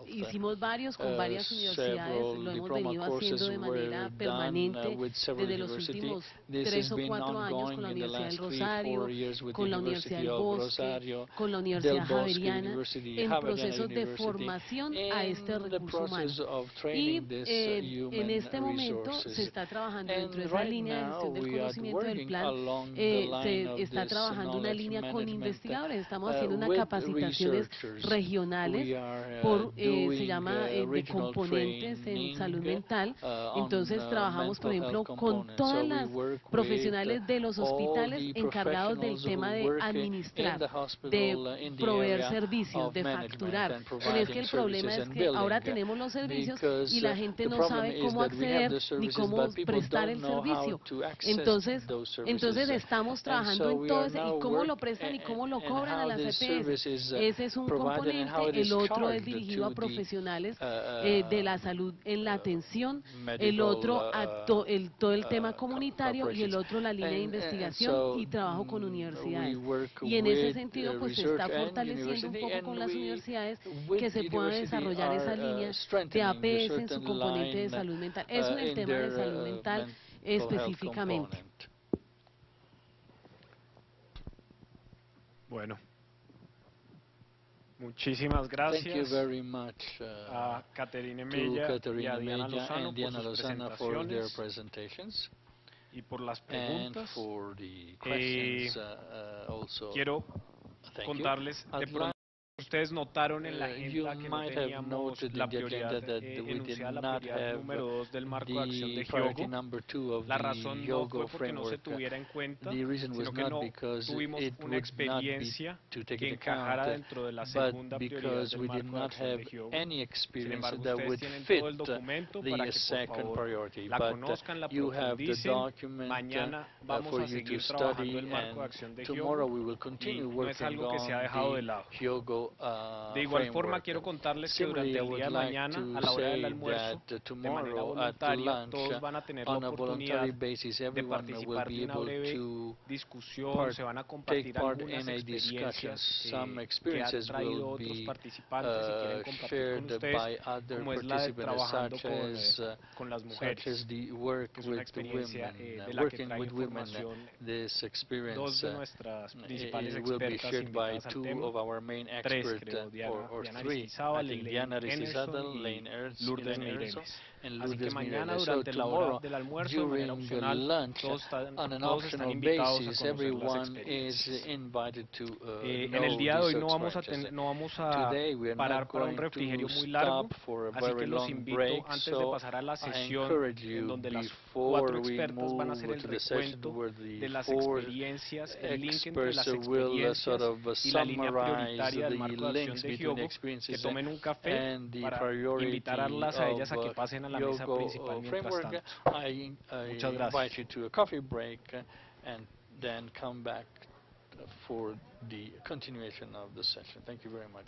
[SPEAKER 3] Hicimos con varias universidades, lo hemos venido haciendo de manera permanente desde los últimos 3 o 4 años con la Universidad del Rosario, con la Universidad del Bosque, con la Universidad Javeriana, en procesos de formación a este recurso humano. Y en este momento se está trabajando dentro de esa línea de gestión del conocimiento del plan, se está trabajando una línea con investigadores, estamos haciendo unas capacitaciones regionales se llama de componentes en salud mental. Entonces trabajamos, por ejemplo, con todas las profesionales de los hospitales encargados del tema de administrar, de proveer servicios, de facturar. Pero es que el problema es que ahora tenemos los servicios y la gente no sabe cómo acceder ni cómo prestar el servicio. Entonces estamos trabajando en todo eso, y cómo lo prestan y cómo lo cobran a las EPS. Ese es un componente. El otro es dirigido a profesionales de la salud en la atención, el otro a todo el tema comunitario, y el otro la línea de investigación y trabajo con universidades. Y en ese sentido pues se está fortaleciendo un poco con las universidades que se pueda desarrollar esa línea de APS en su componente de salud mental. Eso en el tema de salud mental específicamente.
[SPEAKER 9] Bueno, muchísimas gracias a Caterine Mella y a Diana Lozano por sus presentaciones y por las preguntas. Quiero contarles, de pronto ustedes notaron en la agenda que no teníamos la prioridad enunciada, la prioridad número 2 del marco de acción de Hyogo. La razón no fue porque no se tuviera en cuenta, sino que no tuvimos una experiencia que encajara dentro de la segunda prioridad del marco de acción de Hyogo. Sin embargo, ustedes tienen todo el documento para que por favor la conozcan, la profundicen. Mañana vamos a seguir trabajando el marco de acción de Hyogo y no es algo que se ha dejado de lado. De igual forma, quiero contarles que durante el día de mañana, a la hora del almuerzo, de manera voluntaria, todos van a tener la oportunidad de participar de una breve discusión, se van a compartir algunas experiencias que han traído otros participantes y quieren compartir con ustedes, como es la de trabajando con las mujeres, que es una experiencia de la que trae información 2 de nuestras principales expertas invitadas al tema, 3 creo, Diana Aristizábal, Lane Ernst y Lourdes Meireles. Así que mañana durante la hora del almuerzo, de manera opcional, todos están invitados a conocer las experiencias. En el día de hoy no vamos a parar para un refrigerio muy largo, así que los invito, antes de pasar a la sesión en donde las 4 expertas van a hacer el recuento de las experiencias, el link entre las experiencias y la línea prioritaria del marco de acción de Hyogo, que tomen un café para invitarlas a ellas a que pasen a la mesa principal mientras tanto. Muchas gracias.
[SPEAKER 8] For the continuation of the session. Thank you very much.